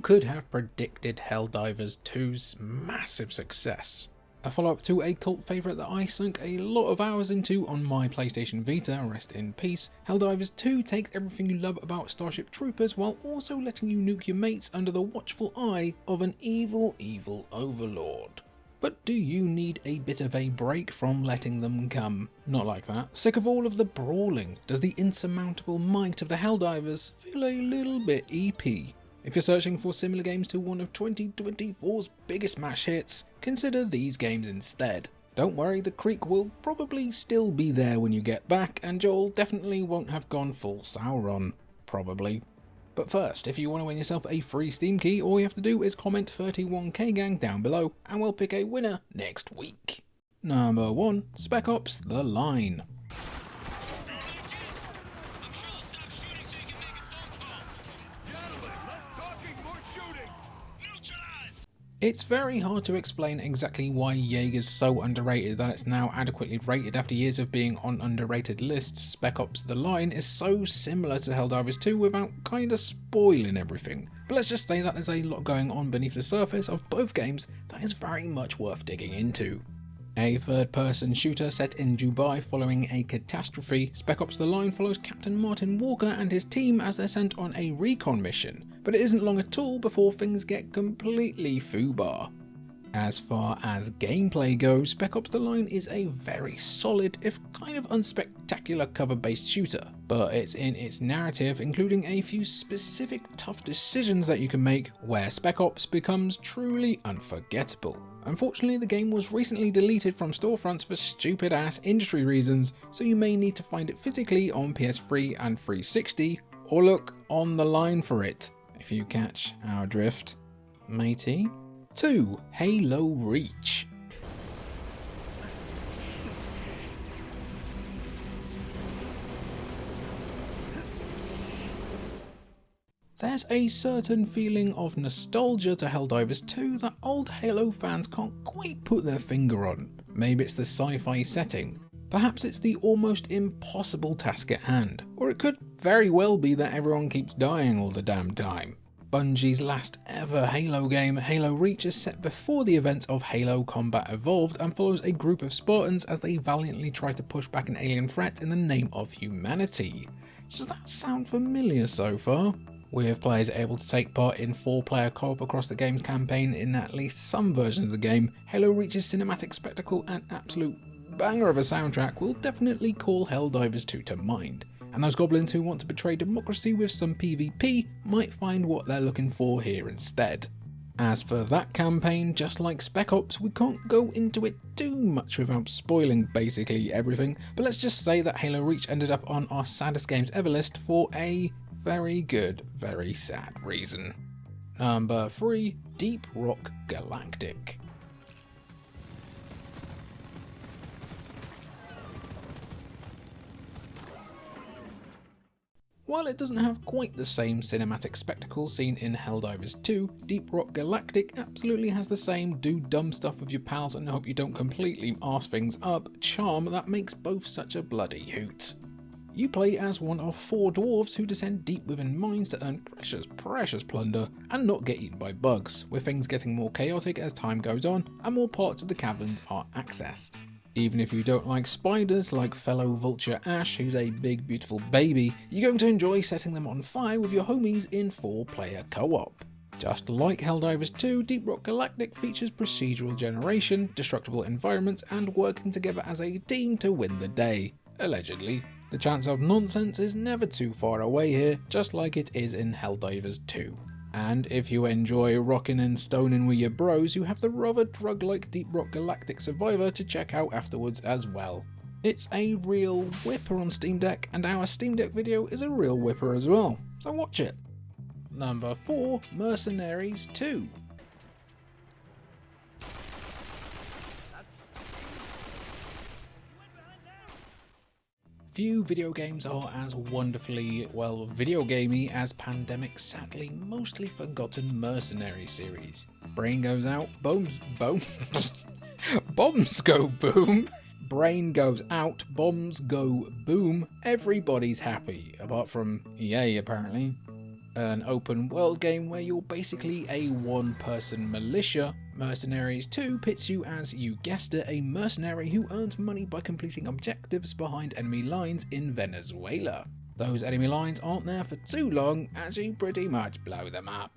could have predicted Helldivers 2's massive success? A follow-up to a cult favourite that I sunk a lot of hours into on my PlayStation Vita, rest in peace, Helldivers 2 takes everything you love about Starship Troopers while also letting you nuke your mates under the watchful eye of an evil overlord. But do you need a bit of a break from letting them come? Not like that. Sick of all of the brawling? Does the insurmountable might of the Helldivers feel a little bit eepy? If you're searching for similar games to one of 2024's biggest smash hits, consider these games instead. Don't worry, the creek will probably still be there when you get back, and Joel definitely won't have gone full Sauron. Probably. But first, if you want to win yourself a free Steam key, all you have to do is comment 31k gang down below, and we'll pick a winner next week. Number 1. Spec Ops The Line. It's very hard to explain exactly why Jaeger's so underrated that it's now adequately rated after years of being on underrated lists. Spec Ops The Line is so similar to Helldivers 2 without kinda spoiling everything. But let's just say that there's a lot going on beneath the surface of both games that is very much worth digging into. A third-person shooter set in Dubai following a catastrophe, Spec Ops The Line follows Captain Martin Walker and his team as they're sent on a recon mission, but it isn't long at all before things get completely foobar. As far as gameplay goes, Spec Ops The Line is a very solid, if kind of unspectacular cover-based shooter, but it's in its narrative, including a few specific tough decisions that you can make, where Spec Ops becomes truly unforgettable. Unfortunately, the game was recently deleted from storefronts for stupid ass industry reasons, so you may need to find it physically on PS3 and 360, or look on the line for it, if you catch our drift, matey. 2. Halo Reach. There's a certain feeling of nostalgia to Helldivers 2 that old Halo fans can't quite put their finger on. Maybe it's the sci-fi setting. Perhaps it's the almost impossible task at hand. Or it could very well be that everyone keeps dying all the damn time. Bungie's last ever Halo game, Halo Reach, is set before the events of Halo Combat Evolved and follows a group of Spartans as they valiantly try to push back an alien threat in the name of humanity. Does that sound familiar so far? With players able to take part in 4-player co-op across the game's campaign in at least some versions of the game, Halo Reach's cinematic spectacle and absolute banger of a soundtrack will definitely call Helldivers 2 to mind, and those goblins who want to betray democracy with some PvP might find what they're looking for here instead. As for that campaign, just like Spec Ops, we can't go into it too much without spoiling basically everything, but let's just say that Halo Reach ended up on our saddest games ever list for a very good, very sad reason. Number 3. Deep Rock Galactic. While it doesn't have quite the same cinematic spectacle seen in Helldivers 2, Deep Rock Galactic absolutely has the same do dumb stuff with your pals and hope you don't completely arse things up charm that makes both such a bloody hoot. You play as one of 4 dwarves who descend deep within mines to earn precious plunder and not get eaten by bugs, with things getting more chaotic as time goes on and more parts of the caverns are accessed. Even if you don't like spiders like fellow Vulture Ash, who's a big beautiful baby, you're going to enjoy setting them on fire with your homies in 4-player co-op. Just like Helldivers 2, Deep Rock Galactic features procedural generation, destructible environments and working together as a team to win the day, allegedly. The chance of nonsense is never too far away here, just like it is in Helldivers 2. And if you enjoy rocking and stoning with your bros, you have the rather drug-like Deep Rock Galactic Survivor to check out afterwards as well. It's a real whipper on Steam Deck, and our Steam Deck video is a real whipper as well, so watch it. Number 4. Mercenaries 2. Few video games are as wonderfully, well, video gamey as Pandemic's sadly mostly forgotten Mercenaries series. Brain goes out, bombs go boom. Brain goes out, bombs go boom. Everybody's happy, apart from EA apparently. an open world game where you're basically a one-person militia. Mercenaries 2 pits you as, you guessed it, a mercenary who earns money by completing objectives behind enemy lines in Venezuela. Those enemy lines aren't there for too long, as you pretty much blow them up.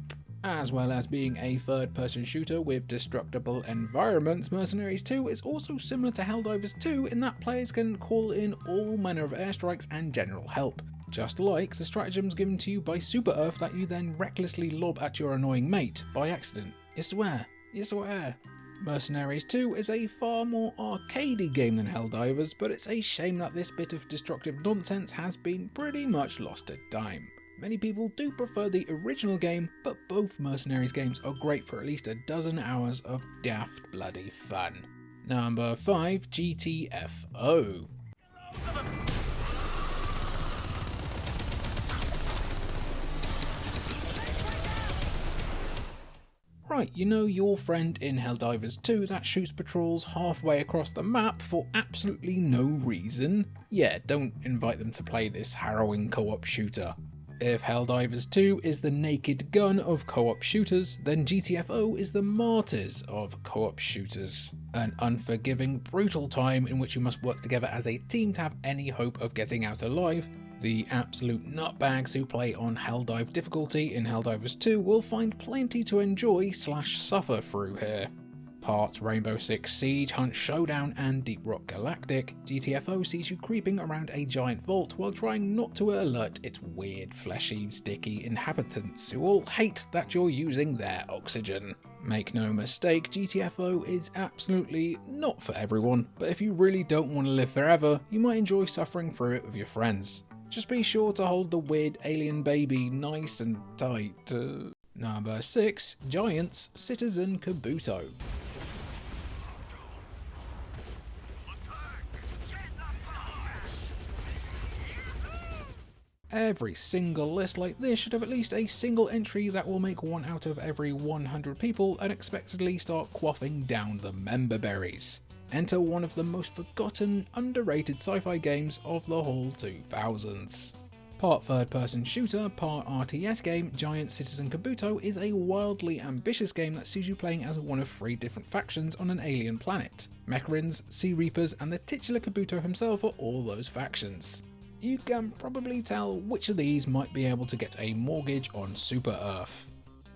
As well as being a third-person shooter with destructible environments, Mercenaries 2 is also similar to Helldivers 2 in that players can call in all manner of airstrikes and general help, just like the stratagems given to you by Super Earth that you then recklessly lob at your annoying mate by accident. You swear. You swear. Mercenaries 2 is a far more arcadey game than Helldivers, but it's a shame that this bit of destructive nonsense has been pretty much lost to time. Many people do prefer the original game, but both Mercenaries games are great for at least a dozen hours of daft bloody fun. Number 5, GTFO. Right, you know your friend in Helldivers 2 that shoots patrols halfway across the map for absolutely no reason? Yeah, don't invite them to play this harrowing co-op shooter. If Helldivers 2 is the Naked Gun of co-op shooters, then GTFO is the Martyrs of co-op shooters. An unforgiving, brutal time in which you must work together as a team to have any hope of getting out alive. The absolute nutbags who play on Helldive difficulty in Helldivers 2 will find plenty to enjoy / suffer through here. Part Rainbow Six Siege, Hunt Showdown and Deep Rock Galactic, GTFO sees you creeping around a giant vault while trying not to alert its weird, fleshy, sticky inhabitants who all hate that you're using their oxygen. Make no mistake, GTFO is absolutely not for everyone, but if you really don't want to live forever, you might enjoy suffering through it with your friends. Just be sure to hold the weird alien baby nice and tight. Number 6, Giants Citizen Kabuto. Every single list like this should have at least a single entry that will make 1 out of every 100 people unexpectedly start quaffing down the member berries. Enter one of the most forgotten, underrated sci-fi games of the whole 2000s. Part third-person shooter, part RTS game, Giant Citizen Kabuto is a wildly ambitious game that sees you playing as one of 3 different factions on an alien planet. Mecharins, Sea Reapers, and the titular Kabuto himself are all those factions. You can probably tell which of these might be able to get a mortgage on Super Earth.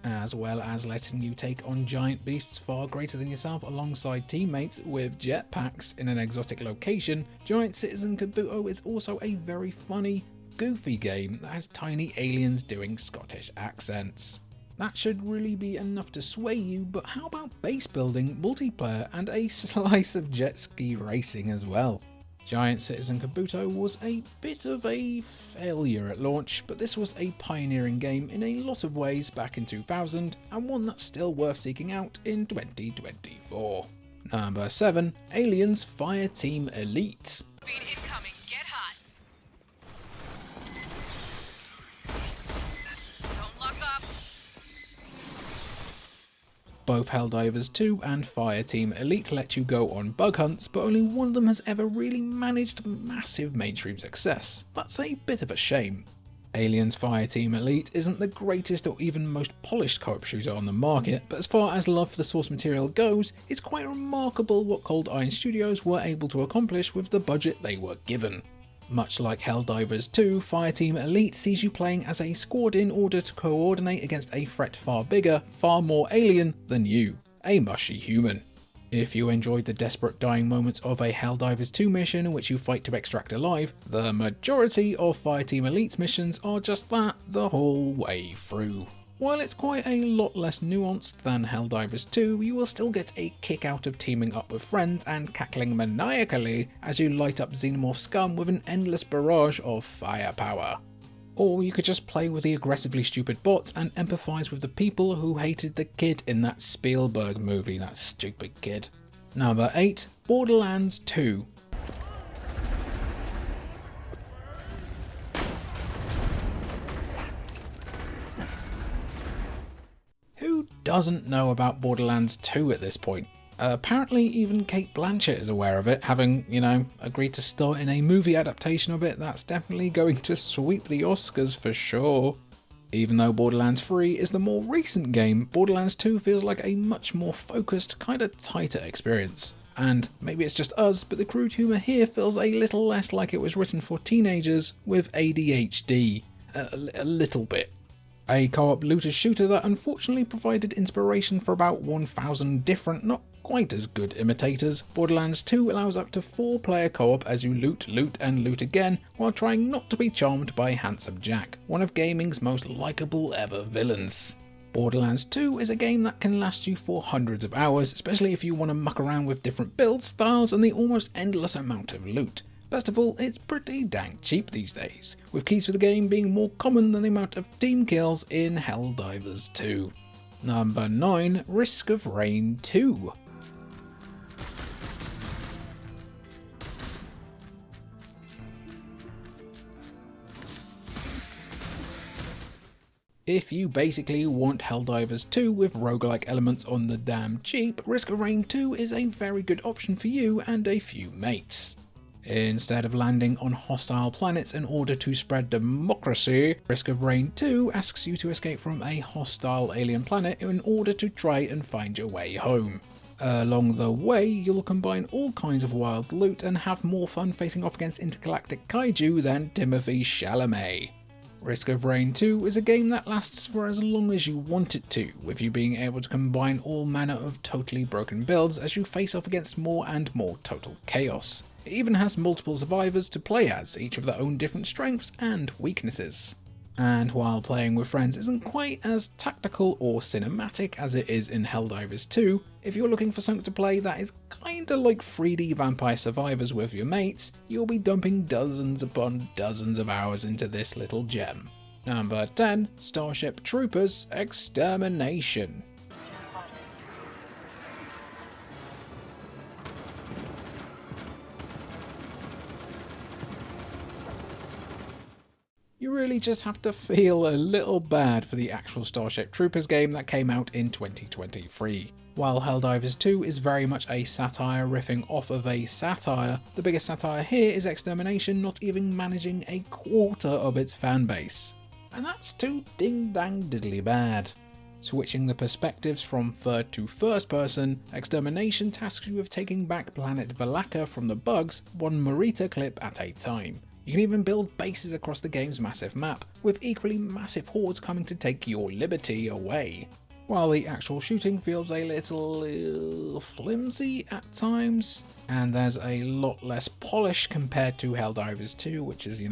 As well as letting you take on giant beasts far greater than yourself alongside teammates with jetpacks in an exotic location, Giant Citizen Kabuto is also a very funny, goofy game that has tiny aliens doing Scottish accents. That should really be enough to sway you, but how about base building, multiplayer, and a slice of jet ski racing as well? Giant Citizen Kabuto was a bit of a failure at launch, but this was a pioneering game in a lot of ways back in 2000, and one that's still worth seeking out in 2024. Number 7, Aliens Fireteam Elite. Speed incoming, get hot. Don't lock up. Both Helldivers 2 and Fireteam Elite let you go on bug hunts, but only one of them has ever really managed massive mainstream success. That's a bit of a shame. Aliens Fireteam Elite isn't the greatest or even most polished co-op shooter on the market, but as far as love for the source material goes, it's quite remarkable what Cold Iron Studios were able to accomplish with the budget they were given. Much like Helldivers 2, Fireteam Elite sees you playing as a squad in order to coordinate against a threat far bigger, far more alien than you, a mushy human. If you enjoyed the desperate dying moments of a Helldivers 2 mission in which you fight to extract alive, the majority of Fireteam Elite's missions are just that the whole way through. While it's quite a lot less nuanced than Helldivers 2, you will still get a kick out of teaming up with friends and cackling maniacally as you light up xenomorph scum with an endless barrage of firepower. Or you could just play with the aggressively stupid bots and empathise with the people who hated the kid in that Spielberg movie, that stupid kid. Number 8, Borderlands 2. Who doesn't know about Borderlands 2 at this point? Apparently even Cate Blanchett is aware of it, having, agreed to star in a movie adaptation of it that's definitely going to sweep the Oscars for sure. Even though Borderlands 3 is the more recent game, Borderlands 2 feels like a much more focused, kinda tighter experience. And maybe it's just us, but the crude humour here feels a little less like it was written for teenagers with ADHD. A little bit. A co-op looter shooter that unfortunately provided inspiration for about 1,000 different, not quite as good imitators, Borderlands 2 allows up to 4-player co-op as you loot, and loot again, while trying not to be charmed by Handsome Jack, one of gaming's most likeable ever villains. Borderlands 2 is a game that can last you for hundreds of hours, especially if you want to muck around with different build styles and the almost endless amount of loot. Best of all, it's pretty dang cheap these days, with keys for the game being more common than the amount of team kills in Helldivers 2. Number 9, Risk of Rain 2. If you basically want Helldivers 2 with roguelike elements on the damn cheap, Risk of Rain 2 is a very good option for you and a few mates. Instead of landing on hostile planets in order to spread democracy, Risk of Rain 2 asks you to escape from a hostile alien planet in order to try and find your way home. Along the way, you'll combine all kinds of wild loot and have more fun facing off against intergalactic kaiju than Timothée Chalamet. Risk of Rain 2 is a game that lasts for as long as you want it to, with you being able to combine all manner of totally broken builds as you face off against more and more total chaos. It even has multiple survivors to play as, each with their own different strengths and weaknesses. And while playing with friends isn't quite as tactical or cinematic as it is in Helldivers 2, if you're looking for something to play that is kinda like 3D Vampire Survivors with your mates, you'll be dumping dozens upon dozens of hours into this little gem. Number 10, Starship Troopers Extermination. You really just have to feel a little bad for the actual Starship Troopers game that came out in 2023. While Helldivers 2 is very much a satire riffing off of a satire, the biggest satire here is Extermination not even managing a quarter of its fanbase. And that's too ding dang diddly bad. Switching the perspectives from third to first person, Extermination tasks you with taking back planet Valaka from the bugs, one Marita clip at a time. You can even build bases across the game's massive map, with equally massive hordes coming to take your liberty away. While the actual shooting feels a little flimsy at times, and there's a lot less polish compared to Helldivers 2, which is,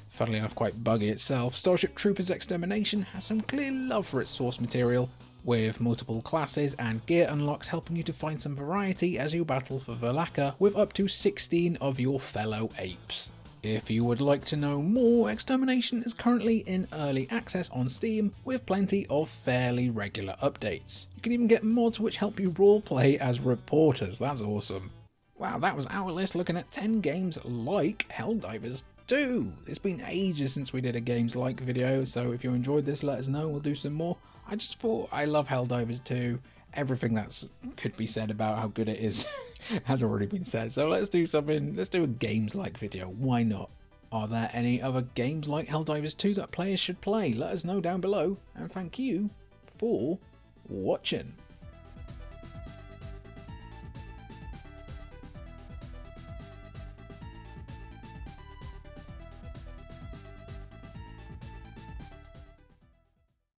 funnily enough quite buggy itself, Starship Troopers Extermination has some clear love for its source material, with multiple classes and gear unlocks helping you to find some variety as you battle for Valaka with up to 16 of your fellow apes. If you would like to know more, Extermination is currently in early access on Steam with plenty of fairly regular updates. You can even get mods which help you roleplay as reporters, that's awesome. Wow, that was our list looking at 10 games like Helldivers 2. It's been ages since we did a games like video, so if you enjoyed this let us know, we'll do some more. I just thought I love Helldivers 2. Everything that could be said about how good it is has already been said, so let's do a games like video, why not? Are there any other games like Helldivers 2 that players should play? Let us know down below, and thank you for watching.